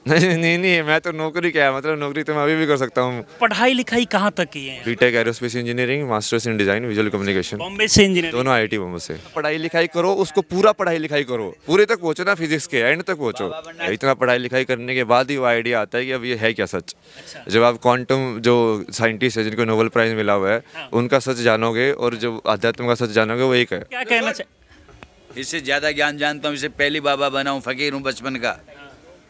नहीं, मैं तो नौकरी क्या है, मतलब नौकरी तो मैं अभी भी कर सकता हूँ। पढ़ाई लिखाई कहाँ तक की है? B Tech aerospace engineering, masters in design visual communication, Bombay से इंजीनियरिंग। दोनों आईआईटी बॉम्बे से। पढ़ाई लिखाई करो, उसको पूरा पढ़ाई लिखाई करो, पूरे तक पहुँचो ना, फिजिक्स के एंड तक पहुँचो। इतना पढ़ाई लिखाई करने के बाद ही वो आइडिया आता है कि अब ये है क्या सच। जब आप क्वांटम जो साइंटिस्ट है जिनको नोबेल प्राइज मिला हुआ है, उनका सच जानोगे और जो अध्यात्म का सच जानोगे वो एक है। क्या कहना चाहिए? इससे ज्यादा ज्ञान जानता हूँ, इससे पहली बाबा बना हूँ, फकीर हूँ बचपन का,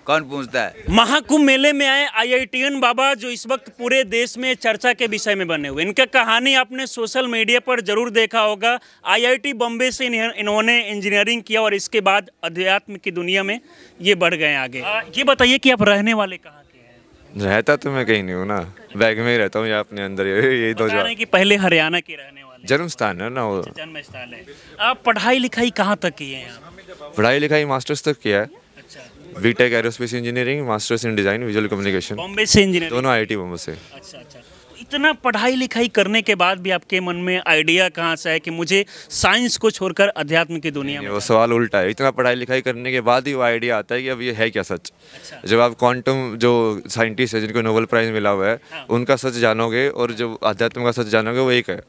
कौन पूछता है। महाकुंभ मेले में आए आईआईटीएन बाबा जो इस वक्त पूरे देश में चर्चा के विषय में बने हुए, इनका कहानी आपने सोशल मीडिया पर जरूर देखा होगा। आईआईटी बॉम्बे से इन्होंने इंजीनियरिंग किया और इसके बाद अध्यात्म की दुनिया में ये बढ़ गए आगे। ये बताइए कि आप रहने वाले कहाँ के हैं? रहता तो मैं कहीं नहीं हूँ ना, बैग में ही रहता हूँ या अपने अंदर, यही दो जगह। कि पहले हरियाणा के रहने वाले, जन्म स्थान है ना वो। जन्म स्थल है। आप पढ़ाई लिखाई कहाँ तक की है? पढ़ाई लिखाई मास्टर्स तक किया है, अच्छा, B Tech aerospace engineering, masters in design visual communication, Bombay से इंजीनियरिंग, दोनों आईआईटी बॉम्बे से। अच्छा। तो इतना पढ़ाई लिखाई करने के बाद भी आपके मन में आइडिया कहाँ से है कि मुझे साइंस को छोड़कर अध्यात्म की दुनिया में? वो सवाल उल्टा है, इतना पढ़ाई लिखाई करने के बाद ही वो आइडिया आता है कि अब ये है क्या सच। जब आप क्वांटम जो साइंटिस्ट है जिनको नोबेल प्राइज मिला हुआ है, उनका सच जानोगे और जो अध्यात्म का सच जानोगे वो एक है।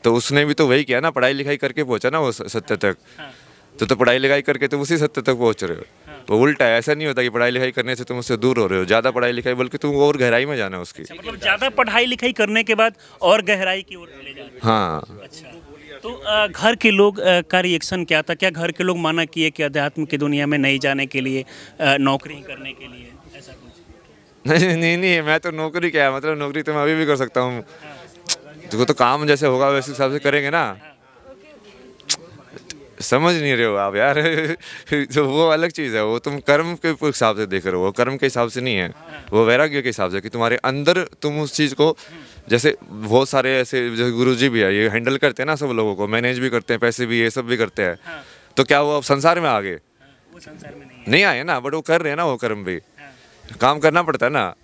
तो उसने भी तो वही किया ना, पढ़ाई लिखाई करके पहुंचा ना वो सत्य तक। तो पढ़ाई लिखाई करके तुम उसी सत्य तक पहुंच रहे हो। वो उल्टा है, ऐसा नहीं होता कि पढ़ाई लिखाई करने से तुम उससे दूर हो रहे हो, ज़्यादा पढ़ाई लिखाई बल्कि तुम और गहराई में जाना उसकी। मतलब ज़्यादा पढ़ाई लिखाई करने के बाद और गहराई की ओर चले जाते हैं। हाँ। अच्छा, तो घर के लोग का रिएक्शन क्या था? क्या घर के लोग मना किए कि अध्यात्म की दुनिया में नहीं जाने के लिए, नौकरी करने के लिए, ऐसा कुछ? नहीं, मैं तो नौकरी क्या है, मतलब नौकरी तो मैं अभी भी कर सकता हूँ। तो काम जैसे होगा वैसे हिसाब से करेंगे ना। समझ नहीं रहे हो आप यार। तो वो अलग चीज़ है, वो तुम कर्म के हिसाब से देख रहे हो, वो कर्म के हिसाब से नहीं है, वो वैराग्य के हिसाब से कि तुम्हारे अंदर तुम उस चीज़ को, जैसे बहुत सारे ऐसे जैसे गुरुजी भी है, ये हैंडल करते हैं ना सब लोगों को, मैनेज भी करते हैं, पैसे भी ये सब भी करते हैं। तो क्या वो अब संसार में आ गए? वो संसार में नहीं आए ना, बट वो कर रहे हैं ना, वो कर्म भी काम करना पड़ता है ना।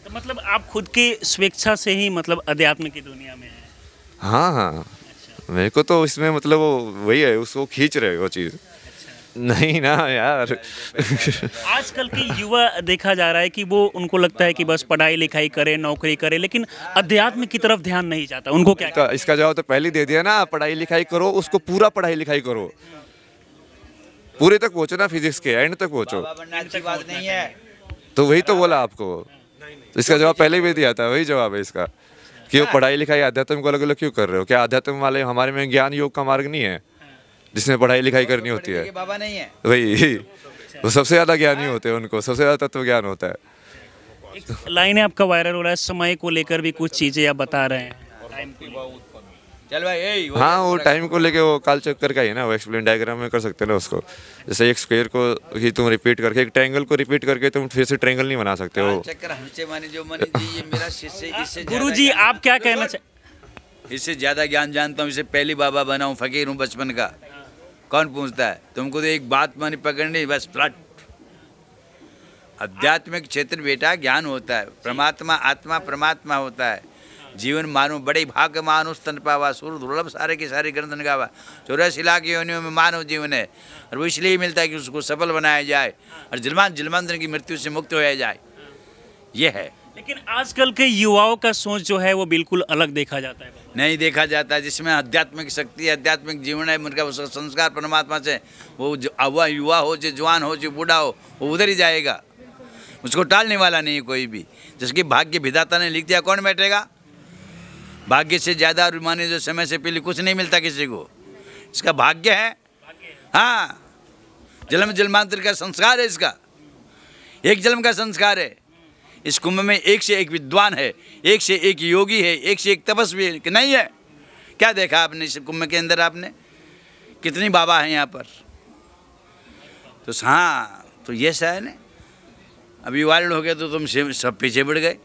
तो मतलब आप खुद की स्वेच्छा से ही मतलब अध्यात्म की दुनिया में हैं? हाँ, मेरे को तो इसमें मतलब वो वही है, उसको खींच रहे वो चीज़। नहीं ना यार। आजकल के युवा देखा जा रहा है कि वो, उनको लगता है कि बस पढ़ाई लिखाई करे, नौकरी करे, लेकिन अध्यात्म की तरफ ध्यान नहीं जाता। उनको क्या? तो इसका जवाब तो पहले ही दे दिया ना, पढ़ाई लिखाई करो, उसको पूरा पढ़ाई लिखाई करो, पूरे तक पहुँचो ना, फिजिक्स के एंड तक पहुँचो। बात नहीं है। तो वही तो बोला आपको, इसका जवाब पहले भी दिया था, वही जवाब है इसका कि वो पढ़ाई लिखाई अध्यात्म को अलग अलग क्यों कर रहे हो? क्या अध्यात्म वाले हमारे में ज्ञान योग का मार्ग नहीं है जिसमें पढ़ाई लिखाई करनी होती है? बाबा नहीं है वही, वो सबसे ज़्यादा ज्ञानी होते हैं, उनको सबसे ज़्यादा तत्व ज्ञान होता है। एक लाइन है आपका वायरल हो रहा है, समय को लेकर भी कुछ चीज़ें आप बता रहे हैं। चल भाई, हाँ, वो टाइम को लेके वो काल चक्कर का ही है ना, वो एक्सप्लेन डायग्राम में कर सकते हैं ना उसको। जैसे एक स्क्वायर को ही तुम रिपीट करके, एक ट्रायंगल को रिपीट करके तुम फिर से ट्रायंगल नहीं बना सकते हो। गुरुजी आप क्या कहना चाहिए? इससे ज्यादा ज्ञान जानता हूँ, इससे पहली बाबा बना हूँ, फकीर हूँ बचपन का, कौन पूछता है। तुमको तो एक बात मानी पकड़नी, बस फ्लट। आध्यात्मिक क्षेत्र बेटा ज्ञान होता है, परमात्मा आत्मा परमात्मा होता है। जीवन मानो बड़े भाग्य मानुष तन पावा, सूर दुर्लभ सारे के सारे ग्रंथन गावा। 84 लाख योनियों में मानव जीवन है, और वो इसलिए मिलता है कि उसको सफल बनाया जाए और जन्मांतर की मृत्यु से मुक्त होया जाए, ये है। लेकिन आजकल के युवाओं का सोच जो है वो बिल्कुल अलग देखा जाता है। नहीं देखा जाता, जिसमें आध्यात्मिक शक्ति, आध्यात्मिक जीवन है, उनका संस्कार परमात्मा से, वो युवा हो जो जवान हो जो बूढ़ा हो, वो उधर ही जाएगा, उसको टालने वाला नहीं कोई भी। जिसकी भाग्य विधाता ने लिख दिया, कौन बैठेगा? भाग्य से ज़्यादा और माने जो समय से पहले कुछ नहीं मिलता किसी को, इसका भाग्य है। हाँ, जन्म जन्मांतर का संस्कार है, इसका एक जन्म का संस्कार है। इस कुंभ में एक से एक विद्वान है, एक से एक योगी है, एक से एक तपस्वी है कि नहीं है? क्या देखा आपने इस कुंभ के अंदर? आपने कितनी बाबा हैं यहाँ पर? तो हाँ, तो ये सा है ना, अभी वायरल हो गया तो तुम सब पीछे बढ़ गए।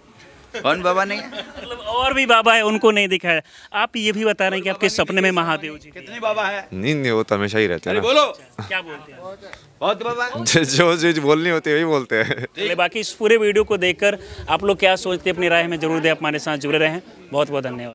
कौन बाबा नहीं है? मतलब और भी बाबा है, उनको नहीं दिखा है। आप ये भी बता रहे हैं कि आपके सपने में महादेव जी कितने बाबा है? नहीं, वो तो हमेशा ही रहते हैं ना। बोलो क्या बोलते हैं? बहुत बाबा जो चीज बोलनी होती है वही बोलते हैं। बाकी इस पूरे वीडियो को देखकर आप लोग क्या सोचते हैं, अपनी राय में जरूर दें। हमारे साथ जुड़े रहें। बहुत बहुत धन्यवाद।